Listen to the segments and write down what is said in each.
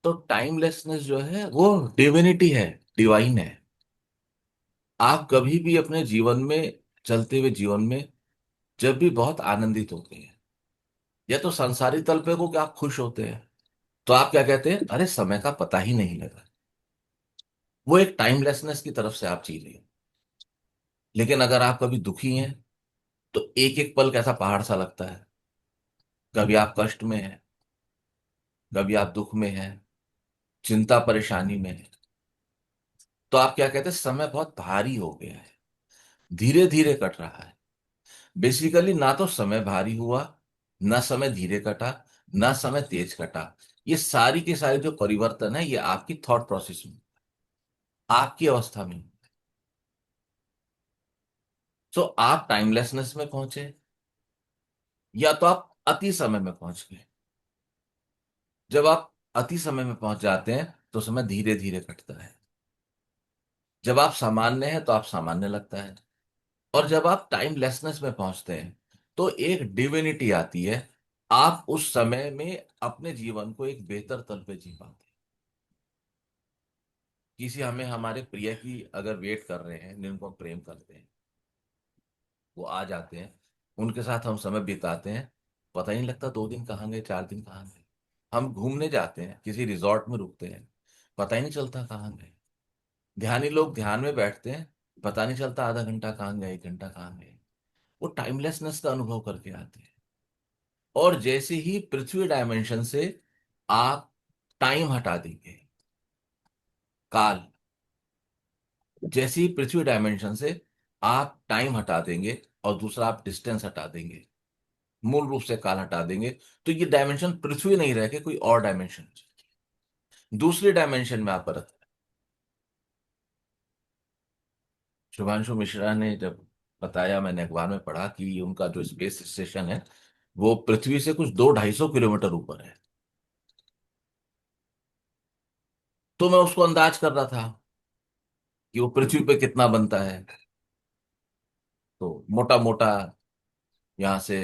तो टाइमलेसनेस जो है वो डिविनिटी है, डिवाइन है। आप कभी भी अपने जीवन में, चलते हुए जीवन में, जब भी बहुत आनंदित होते हैं या तो संसारी तल पे को क्या आप खुश होते हैं, तो आप क्या कहते हैं, अरे समय का पता ही नहीं लगा। वो एक टाइमलेसनेस की तरफ से आप जी रहे हैं। लेकिन अगर आप कभी दुखी हैं तो एक एक पल कैसा पहाड़ सा लगता है। कभी आप कष्ट में हैं, कभी आप दुख में हैं, चिंता परेशानी में हैं, तो आप क्या कहते हैं, समय बहुत भारी हो गया है, धीरे धीरे कट रहा है। बेसिकली ना तो समय भारी हुआ, ना समय धीरे कटा, ना समय तेज कटा। ये सारी की सारी जो परिवर्तन है ये आपकी थॉट प्रोसेस में, आपकी अवस्था में। तो आप टाइमलेसनेस में पहुंचे या तो आप अति समय में पहुंच गए। जब आप अति समय में पहुंच जाते हैं तो समय धीरे धीरे कटता है। जब आप सामान्य हैं तो आप सामान्य लगता है। और जब आप टाइमलेसनेस में पहुंचते हैं तो एक डिविनिटी आती है। आप उस समय में अपने जीवन को एक बेहतर तल पे जी पाते हैं। किसी हमें हमारे प्रिय की अगर वेट कर रहे हैं, जिनको हम प्रेम करते हैं, वो आ जाते हैं, उनके साथ हम समय बिताते हैं, पता ही नहीं लगता 2 दिन कहाँ गए, 4 दिन कहाँ गए। हम घूमने जाते हैं, किसी रिजॉर्ट में रुकते हैं, पता ही नहीं चलता कहाँ गए। ध्यानी लोग ध्यान में बैठते हैं, पता नहीं चलता आधा घंटा कहाँ गया, 1 घंटा कहाँ गए। वो टाइमलेसनेस का अनुभव करके आते हैं। और जैसे ही पृथ्वी डायमेंशन से आप टाइम हटा देंगे, काल, जैसे ही पृथ्वी डायमेंशन से आप टाइम हटा देंगे और दूसरा आप डिस्टेंस हटा देंगे, मूल रूप से काल हटा देंगे, तो ये डायमेंशन पृथ्वी नहीं रह के कोई और डायमेंशन, दूसरी डायमेंशन में आप परत। शुभांशु मिश्रा ने जब बताया, मैंने अखबार में पढ़ा कि उनका जो स्पेस स्टेशन है वो पृथ्वी से कुछ 200-250 किलोमीटर ऊपर है। तो मैं उसको अंदाज कर रहा था कि वो पृथ्वी पे कितना बनता है। तो मोटा मोटा यहाँ से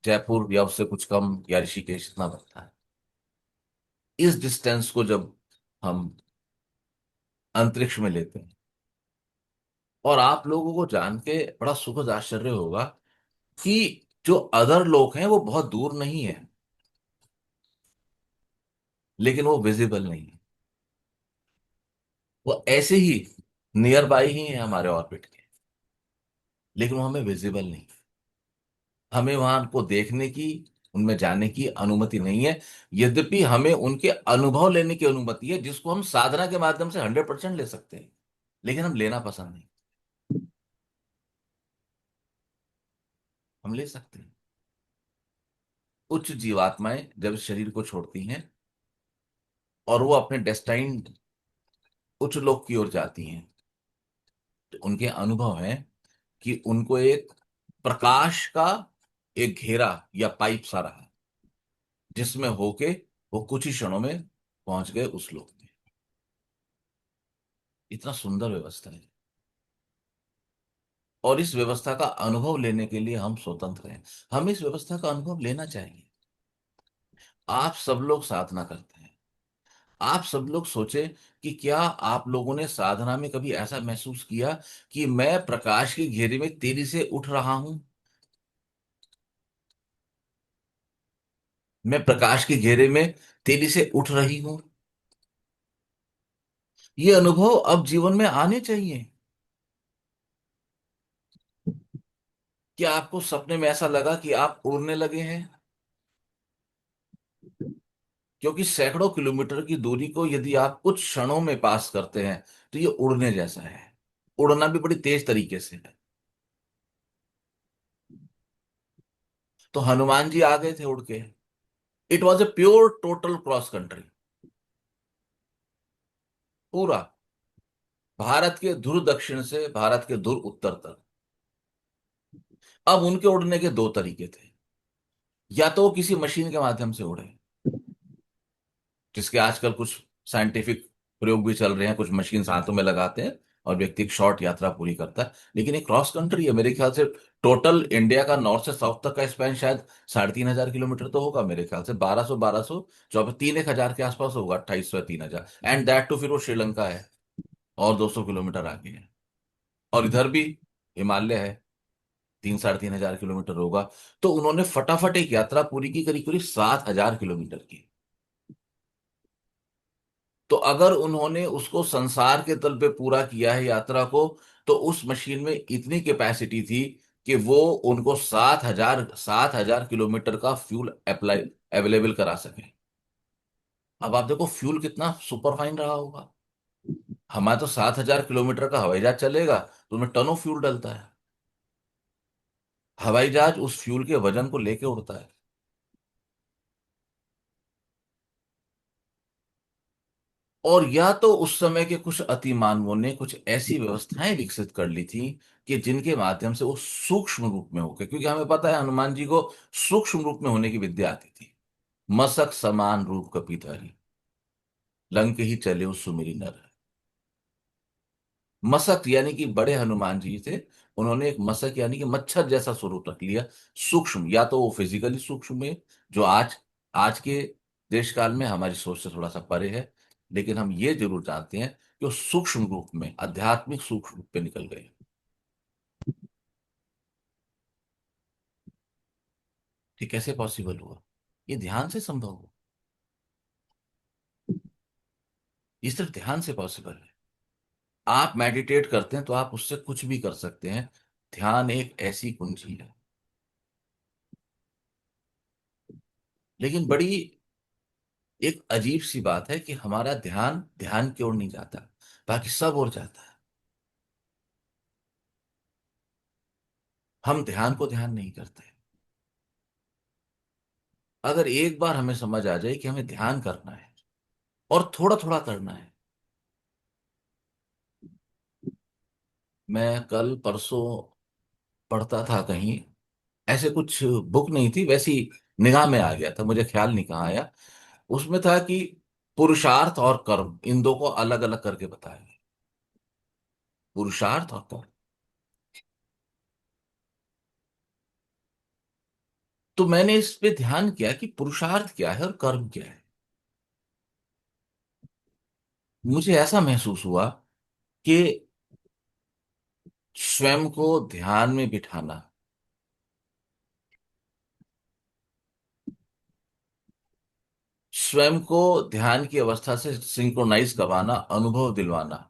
जयपुर या उससे कुछ कम या ऋषिकेश इतना बनता है। इस डिस्टेंस को जब हम अंतरिक्ष में लेते हैं, और आप लोगों को जान के बड़ा सुखद आश्चर्य होगा कि जो अदर लोग हैं वो बहुत दूर नहीं है, लेकिन वो विजिबल नहीं है। वो ऐसे ही नियर बाय ही है हमारे ऑर्बिट के, लेकिन वो हमें विजिबल नहीं है। हमें वहां को देखने की, उनमें जाने की अनुमति नहीं है। यद्यपि हमें उनके अनुभव लेने की अनुमति है, जिसको हम साधना के माध्यम से 100% ले सकते हैं, लेकिन हम लेना पसंद नहीं। हम ले सकते हैं। उच्च जीवात्माएं जब इस शरीर को छोड़ती हैं और वो अपने डेस्टाइन्ड उच्च लोक की ओर जाती हैं, तो उनके अनुभव है कि उनको एक प्रकाश का एक घेरा या पाइप सा रहा, जिसमें होके वो कुछ ही क्षणों में पहुंच गए उस लोक में। इतना सुंदर व्यवस्था है। और इस व्यवस्था का अनुभव लेने के लिए हम स्वतंत्र हैं। हमें इस व्यवस्था का अनुभव लेना चाहिए। आप सब लोग साधना करते हैं। आप सब लोग सोचे कि क्या आप लोगों ने साधना में कभी ऐसा महसूस किया कि मैं प्रकाश के घेरे में तेजी से उठ रहा हूं, मैं प्रकाश के घेरे में तेजी से उठ रही हूं। ये अनुभव अब जीवन में आने चाहिए। क्या आपको सपने में ऐसा लगा कि आप उड़ने लगे हैं? क्योंकि सैकड़ों किलोमीटर की दूरी को यदि आप कुछ क्षणों में पास करते हैं तो ये उड़ने जैसा है। उड़ना भी बड़ी तेज तरीके से है। तो हनुमान जी आ गए थे उड़ के। It was a pure total cross country, पूरा भारत के ध्रुव दक्षिण से भारत के ध्रुव उत्तर तक। अब उनके उड़ने के 2 तरीके थे। या तो वो किसी मशीन के माध्यम से उड़े, जिसके आजकल कुछ साइंटिफिक प्रयोग भी चल रहे हैं, कुछ मशीन हाथों में लगाते हैं और व्यक्ति एक शॉर्ट यात्रा पूरी करता है। लेकिन एक क्रॉस कंट्री है, मेरे ख्याल से टोटल इंडिया का नॉर्थ से साउथ तक का स्पैन शायद 3,500 किलोमीटर तो होगा मेरे ख्याल से, 1200 चौबीस 3,1,000 के आसपास होगा, 2,800 या 3,000, एंड दैट टू फिर वो श्रीलंका है और 200 किलोमीटर आगे है। और इधर भी हिमालय है, 3,000 साढ़े 3,000 किलोमीटर होगा। तो उन्होंने फटाफट एक यात्रा पूरी की, करीब करीब 7,000 किलोमीटर की। तो अगर उन्होंने उसको संसार के तल पे पूरा किया है यात्रा को, तो उस मशीन में इतनी कैपेसिटी थी कि वो उनको 7,000 किलोमीटर का फ्यूल अप्लाई अवेलेबल करा सके। अब आप देखो फ्यूल कितना सुपर फाइन रहा होगा। हमारे तो 7,000 किलोमीटर का हवाई जहाज चलेगा तो उसमें टनों फ्यूल डलता है। हवाई जहाज उस फ्यूल के वजन को लेके उड़ता है। और या तो उस समय के कुछ अतिमानवों ने कुछ ऐसी व्यवस्थाएं विकसित कर ली थी कि जिनके माध्यम से वो सूक्ष्म रूप में हो गए, क्योंकि हमें पता है हनुमान जी को सूक्ष्म रूप में होने की विद्या आती थी। मसक समान रूप कपिधारी, लंक ही चले उस सुमिरी नर। मसक यानी कि बड़े हनुमान जी थे, उन्होंने एक मसक यानी कि मच्छर जैसा स्वरूप रख लिया। सूक्ष्म, या तो वो फिजिकली सूक्ष्म है, जो आज आज के देश काल में हमारी सोच से थोड़ा सा परे है, लेकिन हम ये जरूर जानते हैं कि वो सूक्ष्म रूप में, आध्यात्मिक सूक्ष्म रूप में निकल गए। ये कैसे पॉसिबल हुआ? ये ध्यान से संभव हुआ। ये सिर्फ ध्यान से पॉसिबल है। आप मेडिटेट करते हैं तो आप उससे कुछ भी कर सकते हैं। ध्यान एक ऐसी कुंजी है। लेकिन बड़ी एक अजीब सी बात है कि हमारा ध्यान ध्यान की ओर नहीं जाता, बाकी सब ओर जाता है। हम ध्यान को ध्यान नहीं करते। अगर एक बार हमें समझ आ जाए कि हमें ध्यान करना है और थोड़ा थोड़ा करना है। मैं कल परसों पढ़ता था कहीं, ऐसे कुछ बुक नहीं थी, वैसी निगाह में आ गया था, मुझे ख्याल नहीं कहाँ आया। उसमें था कि पुरुषार्थ और कर्म, इन दो को अलग अलग करके बताया गया। पुरुषार्थ और कर्म। तो मैंने इस पे ध्यान किया कि पुरुषार्थ क्या है और कर्म क्या है। मुझे ऐसा महसूस हुआ कि स्वयं को ध्यान में बिठाना, स्वयं को ध्यान की अवस्था से सिंक्रोनाइज करवाना, अनुभव दिलवाना,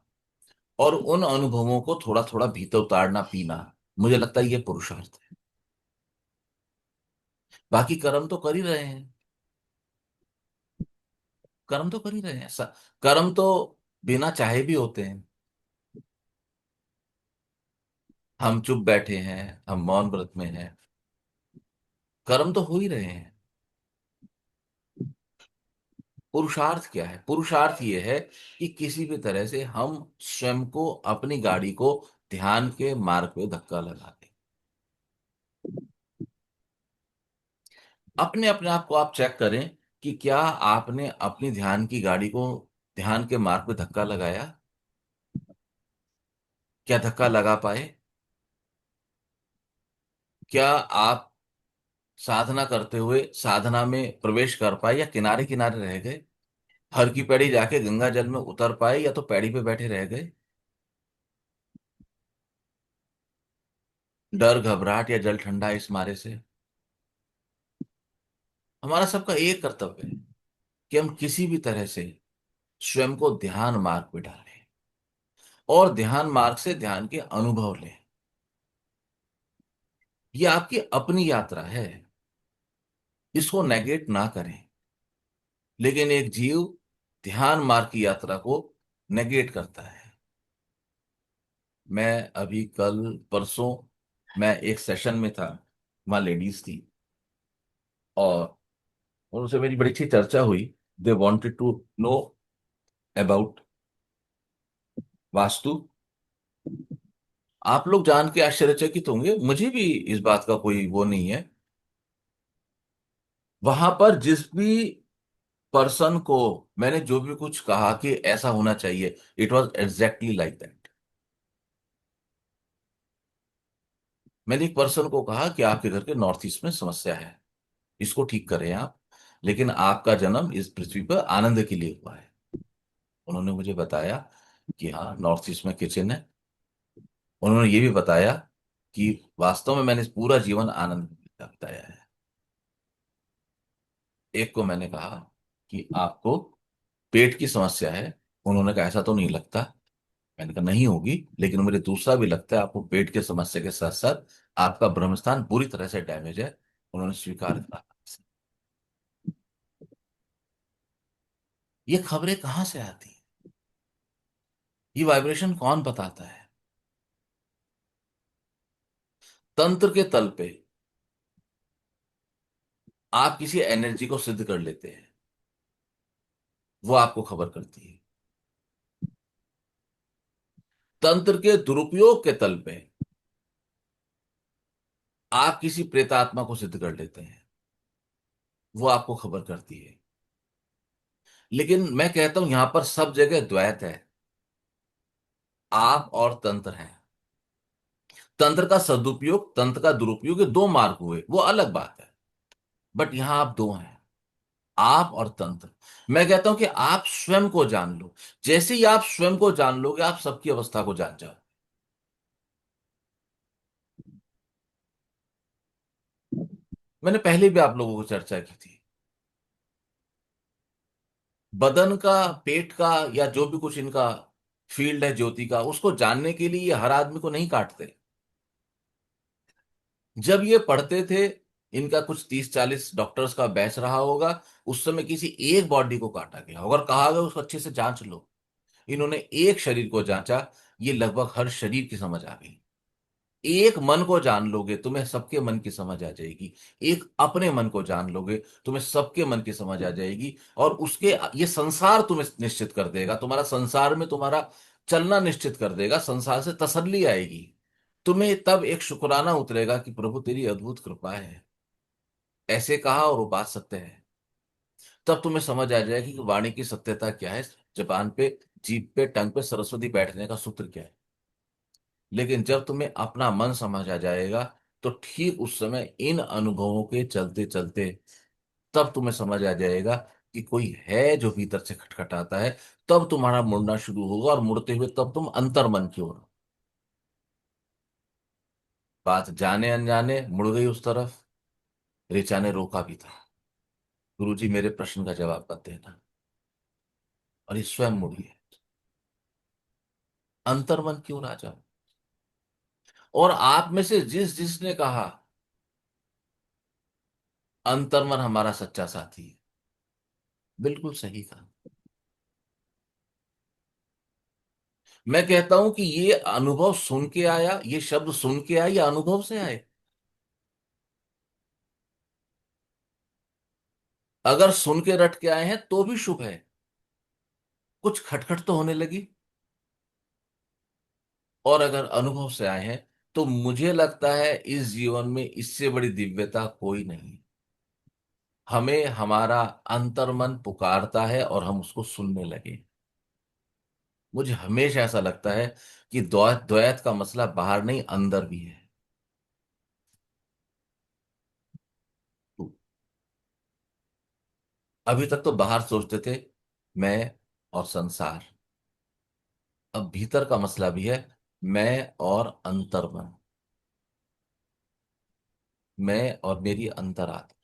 और उन अनुभवों को थोड़ा थोड़ा भीतर उतारना, पीना, मुझे लगता है ये पुरुषार्थ है। बाकी कर्म तो कर ही रहे हैं। कर्म तो कर ही रहे हैं ऐसा। कर्म तो बिना चाहे भी होते हैं। हम चुप बैठे हैं, हम मौन व्रत में हैं, कर्म तो हो ही रहे हैं। पुरुषार्थ क्या है? पुरुषार्थ ये है कि किसी भी तरह से हम स्वयं को, अपनी गाड़ी को ध्यान के मार्ग पे धक्का लगा दें। अपने अपने आप को आप चेक करें कि क्या आपने अपनी ध्यान की गाड़ी को ध्यान के मार्ग पे धक्का लगाया? क्या धक्का लगा पाए? क्या आप साधना करते हुए साधना में प्रवेश कर पाए, या किनारे किनारे रह गए? हर की पैड़ी जाके गंगा जल में उतर पाए, या तो पैड़ी पे बैठे रह गए? डर घबराहट या जल ठंडा इस मारे से? हमारा सबका एक कर्तव्य है कि हम किसी भी तरह से स्वयं को ध्यान मार्ग पे डालें और ध्यान मार्ग से ध्यान के अनुभव लें। ये आपकी अपनी यात्रा है, इसको नेगेट ना करें। लेकिन एक जीव ध्यान मार्ग की यात्रा को नेगेट करता है। मैं अभी कल परसों मैं एक सेशन में था, वहां लेडीज थी, और उनसे मेरी बड़ी अच्छी चर्चा हुई। They wanted to know about vastu. आप लोग जान के आश्चर्यचकित होंगे, मुझे भी इस बात का कोई वो नहीं है। वहां पर जिस भी पर्सन को मैंने जो भी कुछ कहा कि ऐसा होना चाहिए, it was exactly like that. मैंने एक पर्सन को कहा कि आपके घर के नॉर्थ ईस्ट में समस्या है, इसको ठीक करें आप, लेकिन आपका जन्म इस पृथ्वी पर आनंद के लिए हुआ है। उन्होंने मुझे बताया कि हाँ, नॉर्थ ईस्ट में किचन है। उन्होंने ये भी बताया कि वास्तव में मैंने पूरा जीवन आनंद में बिताया है। एक को मैंने कहा कि आपको पेट की समस्या है। उन्होंने कहा ऐसा तो नहीं लगता। मैंने कहा नहीं होगी, लेकिन मुझे दूसरा भी लगता है, आपको पेट की समस्या के साथ साथ आपका ब्रह्मस्थान बुरी तरह से डैमेज है। उन्होंने स्वीकार करा। ये खबरें कहाँ से आती हैं? ये वाइब्रेशन कौन बताता है? तंत्र के तल पे आप किसी एनर्जी को सिद्ध कर लेते हैं, वो आपको खबर करती है। तंत्र के दुरुपयोग के तल पे आप किसी प्रेतात्मा को सिद्ध कर लेते हैं, वो आपको खबर करती है। लेकिन मैं कहता हूं, यहां पर सब जगह द्वैत है। आप और तंत्र हैं। तंत्र का सदुपयोग, तंत्र का दुरुपयोग, ये दो मार्ग हुए, वो अलग बात है। बट यहां आप दो हैं, आप और तंत्र। मैं कहता हूं कि आप स्वयं को जान लो। जैसे ही आप स्वयं को जान लोगे, आप सबकी अवस्था को जान जाओ। मैंने पहले भी आप लोगों को चर्चा की थी। बदन का, पेट का, या जो भी कुछ इनका फील्ड है ज्योति का, उसको जानने के लिए ये हर आदमी को नहीं काटते। जब ये पढ़ते थे, इनका कुछ 30-40 डॉक्टर्स का बैच रहा होगा। उस समय किसी एक बॉडी को काटा गया होगा और कहा गया उसको अच्छे से जांच लो। इन्होंने एक शरीर को जांचा, ये लगभग हर शरीर की समझ आ गई। एक मन को जान लोगे, तुम्हें सबके मन की समझ आ जाएगी। एक अपने मन को जान लोगे, तुम्हें सबके मन की समझ आ जाएगी। और उसके ये संसार तुम्हें निश्चित कर देगा, तुम्हारा संसार में तुम्हारा चलना निश्चित कर देगा, संसार से तसल्ली आएगी। तुम्हें तब एक शुक्राना उतरेगा कि प्रभु तेरी अद्भुत कृपा है। ऐसे कहा और वो बात सत्य है। तब तुम्हें समझ आ जाएगी कि वाणी की सत्यता क्या है, जबान पे, जीभ पे, टंग पे सरस्वती बैठने का सूत्र क्या है। लेकिन जब तुम्हें अपना मन समझ आ जाएगा, तो ठीक उस समय इन अनुभवों के चलते चलते तब तुम्हें समझ आ जाएगा कि कोई है जो भीतर से खटखटाता है। तब तुम्हारा मुड़ना शुरू होगा, और मुड़ते हुए तब तुम अंतर्मन की ओर। बात जाने अनजाने मुड़ गई उस तरफ। ऋचा ने रोका भी था, गुरुजी मेरे प्रश्न का जवाब मत देना। और ये स्वयं मुड़ी है, अंतर्मन की ओर आ जाओ। और आप में से जिस जिसने कहा अंतर्मन हमारा सच्चा साथी है, बिल्कुल सही था। मैं कहता हूं कि ये अनुभव सुन के आया, ये शब्द सुन के आया, या अनुभव से आए। अगर सुन के रट के आए हैं तो भी शुभ है। कुछ खटखट तो होने लगी। और अगर अनुभव से आए हैं, तो मुझे लगता है इस जीवन में इससे बड़ी दिव्यता कोई नहीं। हमें हमारा अंतर्मन पुकारता है और हम उसको सुनने लगे। मुझे हमेशा ऐसा लगता है कि द्वैत द्वैत का मसला बाहर नहीं, अंदर भी है। तो अभी तक तो बाहर सोचते थे, मैं और संसार। अब भीतर का मसला भी है, मैं और अंतर्मन, मैं और मेरी अंतरात्मा।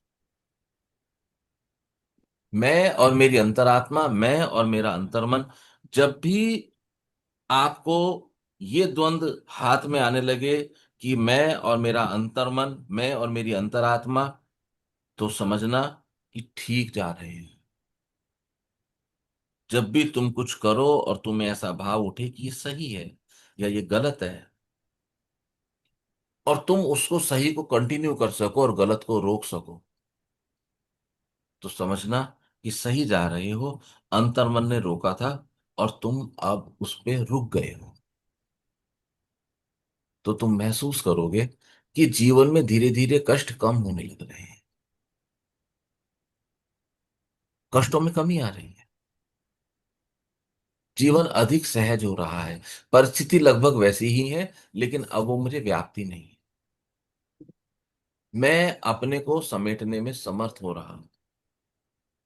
मैं और मेरी अंतरात्मा, मैं और मेरा अंतर्मन। जब भी आपको ये द्वंद हाथ में आने लगे कि मैं और मेरा अंतर्मन, मैं और मेरी अंतरात्मा, तो समझना कि ठीक जा रहे हैं। जब भी तुम कुछ करो और तुम्हें ऐसा भाव उठे कि ये सही है या ये गलत है, और तुम उसको सही को कंटिन्यू कर सको और गलत को रोक सको, तो समझना कि सही जा रहे हो। अंतर्मन ने रोका था और तुम अब उस पे रुक गए हो। तो तुम महसूस करोगे कि जीवन में धीरे धीरे कष्ट कम होने लग रहे हैं। कष्टों में कमी आ रही है। जीवन अधिक सहज हो रहा है। परिस्थिति लगभग वैसी ही है, लेकिन अब वो मुझे व्याप्ति नहीं है। मैं अपने को समेटने में समर्थ हो रहा हूं।